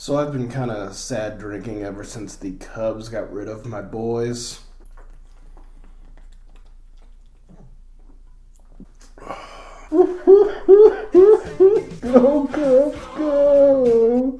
So I've been kind of sad drinking ever since the Cubs got rid of my boys. Go, Cubs, go!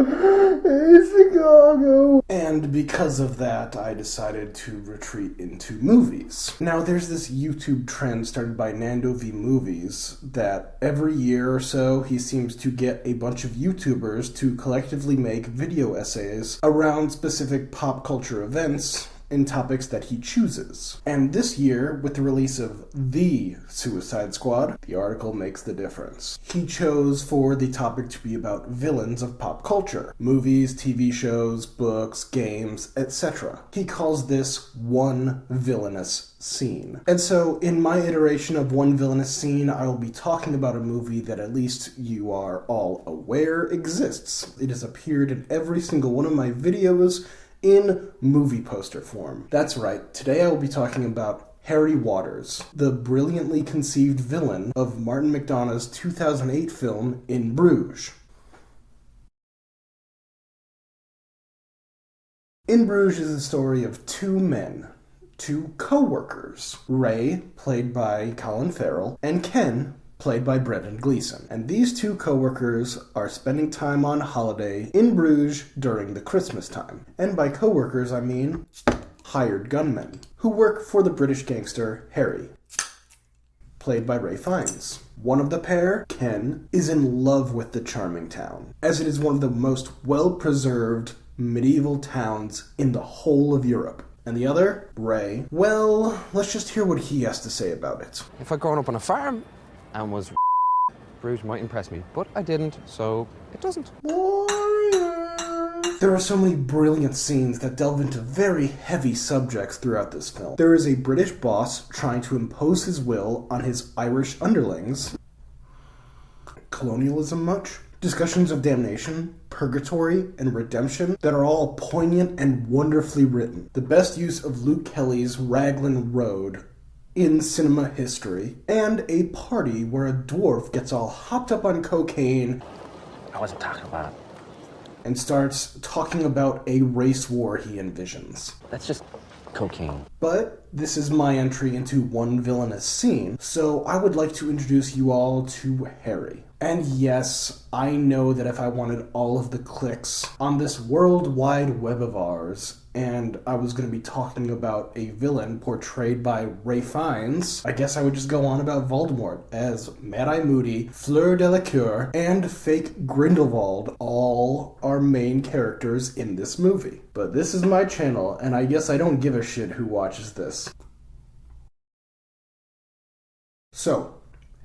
Hey, Chicago! And because of that, I decided to retreat into movies. Now, there's this YouTube trend started by Nando V Movies that every year or so, he seems to get a bunch of YouTubers to collectively make video essays around specific pop culture events in topics that he chooses. And this year, with the release of The Suicide Squad, the article makes the difference. He chose for the topic to be about villains of pop culture. Movies, TV shows, books, games, etc. He calls this one villainous scene. And so, in my iteration of one villainous scene, I will be talking about a movie that at least you are all aware exists. It has appeared in every single one of my videos, in movie poster form. That's right, today I will be talking about Harry Waters, the brilliantly conceived villain of Martin McDonagh's 2008 film In Bruges. In Bruges is the story of two men, two co-workers, Ray, played by Colin Farrell, and Ken, played by Brendan Gleeson. And these two co-workers are spending time on holiday in Bruges during the Christmas time. And by co-workers, I mean hired gunmen, who work for the British gangster Harry, played by Ray Fiennes. One of the pair, Ken, is in love with the charming town, as it is one of the most well-preserved medieval towns in the whole of Europe. And the other, Ray, well, let's just hear what he has to say about it. If I'd grown up on a farm and was Bruges might impress me, but I didn't, so it doesn't. There are so many brilliant scenes that delve into very heavy subjects throughout this film. There is a British boss trying to impose his will on his Irish underlings. Colonialism much? Discussions of damnation, purgatory, and redemption that are all poignant and wonderfully written. The best use of Luke Kelly's Raglan Road in cinema history, and a party where a dwarf gets all hopped up on cocaine. I wasn't talking about it. And starts talking about a race war he envisions. That's just cocaine. But this is my entry into one villainous scene, so I would like to introduce you all to Harry. And yes, I know that if I wanted all of the clicks on this world wide web of ours, and I was going to be talking about a villain portrayed by Ray Fiennes, I guess I would just go on about Voldemort, as Mad-Eye Moody, Fleur Delacour, and fake Grindelwald all are main characters in this movie. But this is my channel, and I guess I don't give a shit who watches this. So,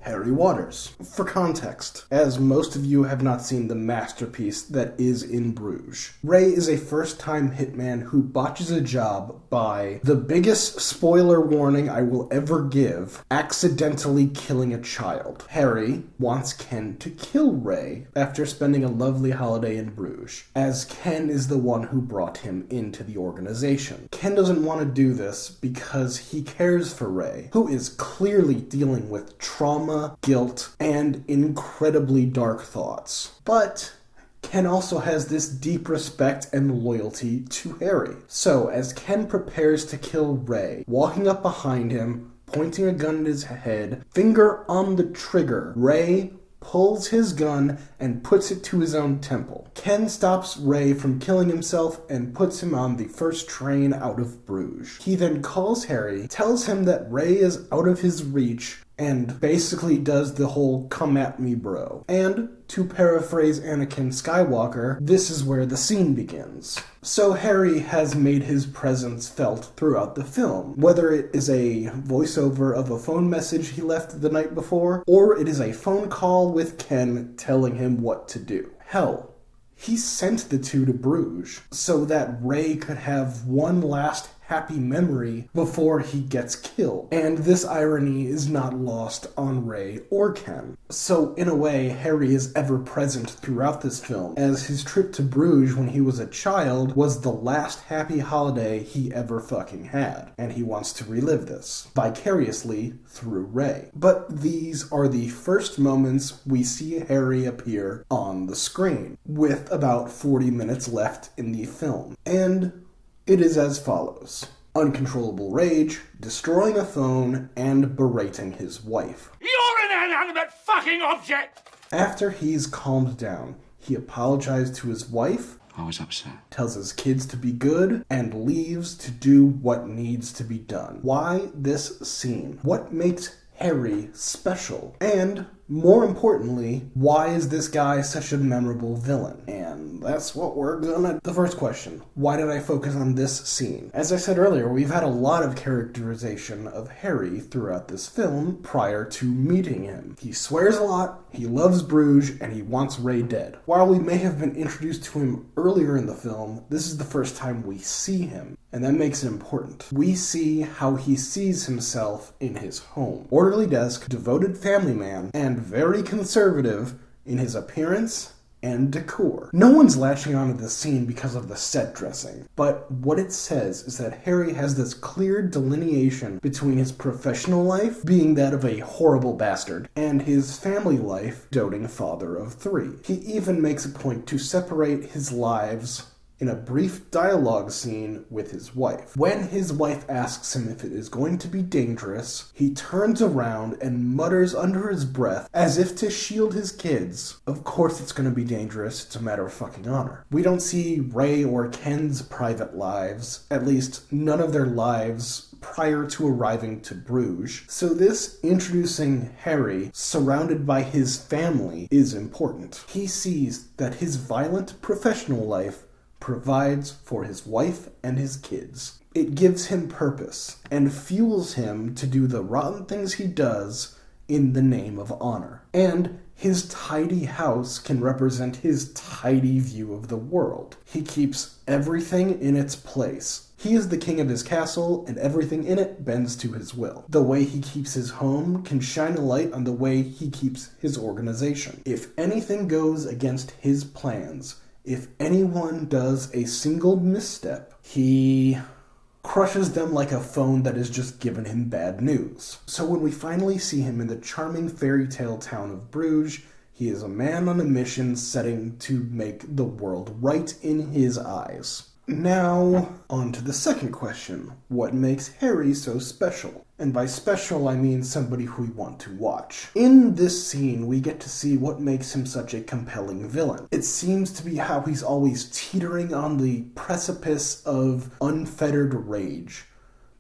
Harry Waters. For context, as most of you have not seen the masterpiece that is In Bruges, Ray is a first-time hitman who botches a job by, the biggest spoiler warning I will ever give, accidentally killing a child. Harry wants Ken to kill Ray after spending a lovely holiday in Bruges, as Ken is the one who brought him into the organization. Ken doesn't want to do this because he cares for Ray, who is clearly dealing with trauma, guilt, and incredibly dark thoughts. But Ken also has this deep respect and loyalty to Harry. So, as Ken prepares to kill Ray, walking up behind him, pointing a gun at his head, finger on the trigger, Ray pulls his gun and puts it to his own temple. Ken stops Ray from killing himself and puts him on the first train out of Bruges. He then calls Harry, tells him that Ray is out of his reach, and basically does the whole "come at me, bro." And, to paraphrase Anakin Skywalker, this is where the scene begins. So Harry has made his presence felt throughout the film, whether it is a voiceover of a phone message he left the night before, or it is a phone call with Ken telling him what to do. Hell, he sent the two to Bruges so that Ray could have one last happy memory before he gets killed. And this irony is not lost on Ray or Ken. So in a way, Harry is ever present throughout this film, as his trip to Bruges when he was a child was the last happy holiday he ever fucking had, and he wants to relive this vicariously through Ray. But these are the first moments we see Harry appear on the screen, with about 40 minutes left in the film. And it is as follows: uncontrollable rage, destroying a phone, and berating his wife. You're an inanimate fucking object! After he's calmed down, he apologizes to his wife, I was upset. tells his kids to be good, and leaves to do what needs to be done. Why this scene? What makes Harry special? And, more importantly, why is this guy such a memorable villain? And that's what we're gonna... The first question: why did I focus on this scene? As I said earlier, we've had a lot of characterization of Harry throughout this film prior to meeting him. He swears a lot, he loves Bruges, and he wants Ray dead. While we may have been introduced to him earlier in the film, this is the first time we see him, and that makes it important. We see how he sees himself in his home. Orderly desk, devoted family man, and very conservative in his appearance and decor. No one's latching onto this scene because of the set dressing, but what it says is that Harry has this clear delineation between his professional life, being that of a horrible bastard, and his family life, doting father of 3. He even makes a point to separate his lives in a brief dialogue scene with his wife. When his wife asks him if it is going to be dangerous, he turns around and mutters under his breath, as if to shield his kids, "Of course it's going to be dangerous, it's a matter of fucking honor." We don't see Ray or Ken's private lives, at least none of their lives prior to arriving to Bruges. So this introducing Harry, surrounded by his family, is important. He sees that his violent professional life provides for his wife and his kids. It gives him purpose and fuels him to do the rotten things he does in the name of honor. And his tidy house can represent his tidy view of the world. He keeps everything in its place. He is the king of his castle, and everything in it bends to his will. The way he keeps his home can shine a light on the way he keeps his organization. If anything goes against his plans, if anyone does a single misstep, he crushes them like a phone that has just given him bad news. So when we finally see him in the charming fairy tale town of Bruges, he is a man on a mission setting to make the world right in his eyes. Now, on to the second question. What makes Harry so special? And by special, I mean somebody who we want to watch. In this scene, we get to see what makes him such a compelling villain. It seems to be how he's always teetering on the precipice of unfettered rage,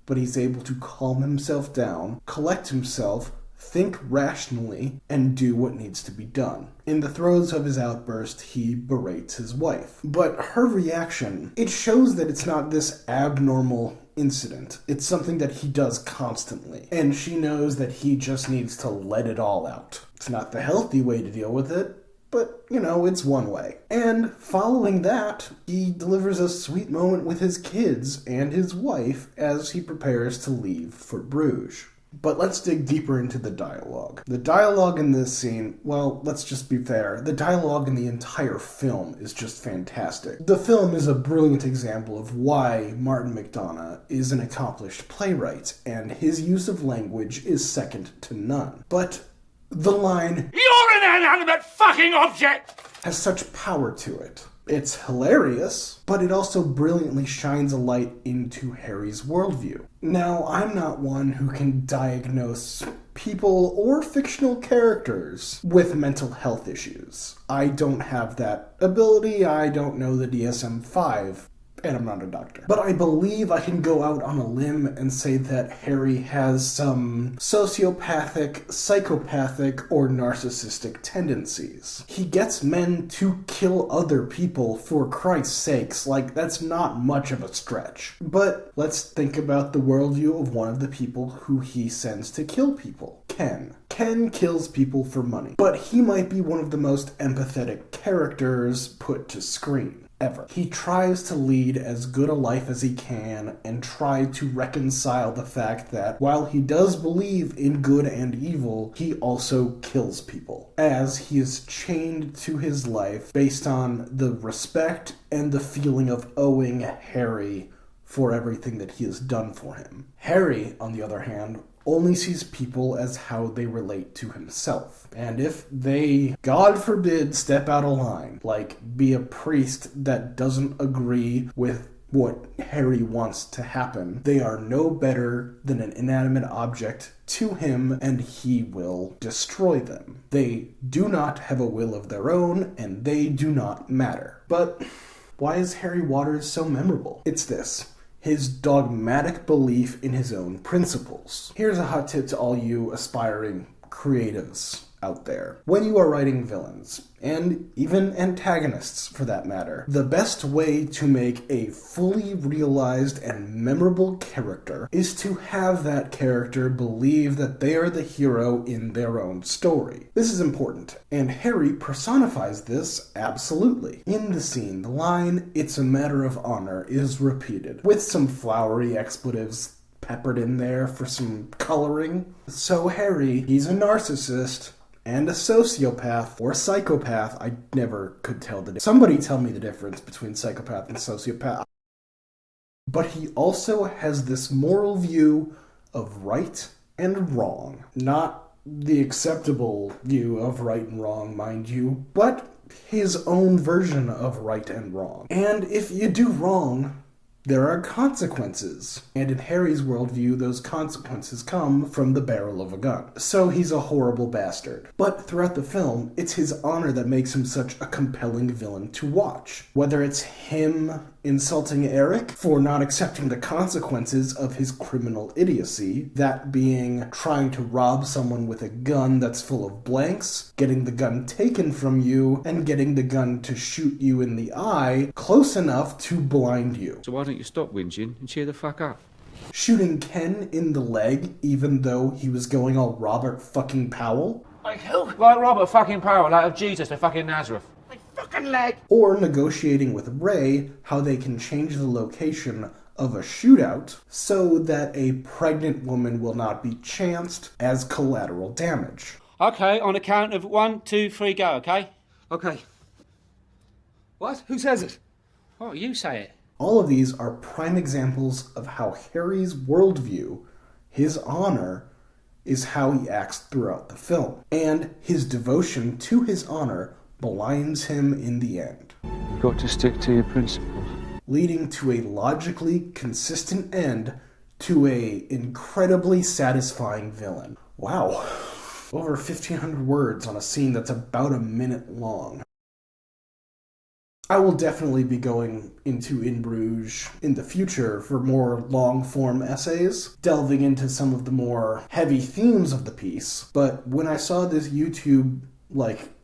but he's able to calm himself down, collect himself, think rationally, and do what needs to be done. In the throes of his outburst, he berates his wife. But her reaction, it shows that it's not this abnormal incident. It's something that he does constantly. And she knows that he just needs to let it all out. It's not the healthy way to deal with it, but, it's one way. And following that, he delivers a sweet moment with his kids and his wife as he prepares to leave for Bruges. But let's dig deeper into the dialogue. The dialogue in this scene, well, let's just be fair, the dialogue in the entire film is just fantastic. The film is a brilliant example of why Martin McDonagh is an accomplished playwright, and his use of language is second to none. But the line, "You're an inanimate fucking object!" has such power to it. It's hilarious, but it also brilliantly shines a light into Harry's worldview. Now, I'm not one who can diagnose people or fictional characters with mental health issues. I don't have that ability, I don't know the DSM-5, and I'm not a doctor. But I believe I can go out on a limb and say that Harry has some sociopathic, psychopathic, or narcissistic tendencies. He gets men to kill other people for Christ's sakes, that's not much of a stretch. But let's think about the worldview of one of the people who he sends to kill people, Ken. Ken kills people for money, but he might be one of the most empathetic characters put to screen ever. He tries to lead as good a life as he can and try to reconcile the fact that while he does believe in good and evil, he also kills people, as he is chained to his life based on the respect and the feeling of owing Harry for everything that he has done for him. Harry, on the other hand, only sees people as how they relate to himself. And if they, God forbid, step out of line, like be a priest that doesn't agree with what Harry wants to happen, they are no better than an inanimate object to him, and he will destroy them. They do not have a will of their own, and they do not matter. But why is Harry Waters so memorable? It's this: his dogmatic belief in his own principles. Here's a hot tip to all you aspiring creatives out there. When you are writing villains, and even antagonists for that matter, the best way to make a fully realized and memorable character is to have that character believe that they are the hero in their own story. This is important, and Harry personifies this absolutely. In the scene, the line, "It's a matter of honor," is repeated, with some flowery expletives peppered in there for some coloring. So Harry, he's a narcissist, and a sociopath, or psychopath. I never could tell the difference. Somebody tell me the difference between psychopath and sociopath. But he also has this moral view of right and wrong. Not the acceptable view of right and wrong, mind you, but his own version of right and wrong. And if you do wrong, there are consequences. And in Harry's worldview, those consequences come from the barrel of a gun. So he's a horrible bastard. But throughout the film, it's his honor that makes him such a compelling villain to watch. Whether it's him insulting Eric for not accepting the consequences of his criminal idiocy, that being trying to rob someone with a gun that's full of blanks, getting the gun taken from you, and getting the gun to shoot you in the eye close enough to blind you. So why don't you stop whinging and cheer the fuck up? Shooting Ken in the leg, even though he was going all Robert fucking Powell. Like who? Like Robert fucking Powell out of Jesus to fucking Nazareth. My fucking leg. Or negotiating with Ray how they can change the location of a shootout so that a pregnant woman will not be chanced as collateral damage. Okay, on a count of 1, 2, 3, go, okay? Okay. What? Who says it? Oh, you say it. All of these are prime examples of how Harry's worldview, his honor, is how he acts throughout the film. And his devotion to his honor blinds him in the end. You've got to stick to your principles. Leading to a logically consistent end to a incredibly satisfying villain. Wow. Over 1,500 words on a scene that's about a minute long. I will definitely be going into In Bruges in the future for more long-form essays, delving into some of the more heavy themes of the piece. But when I saw this YouTube,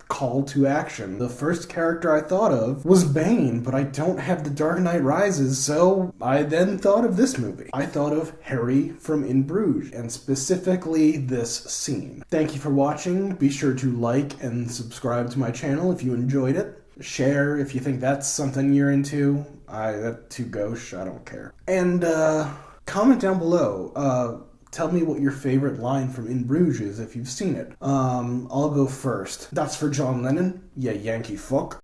call to action, the first character I thought of was Bane, but I don't have The Dark Knight Rises, so I then thought of this movie. I thought of Harry from In Bruges, and specifically this scene. Thank you for watching. Be sure to like and subscribe to my channel if you enjoyed it. Share if you think that's something you're into. That's too gauche, I don't care. And comment down below. Tell me what your favorite line from In Bruges is if you've seen it. I'll go first. That's for John Lennon, ya Yankee fuck.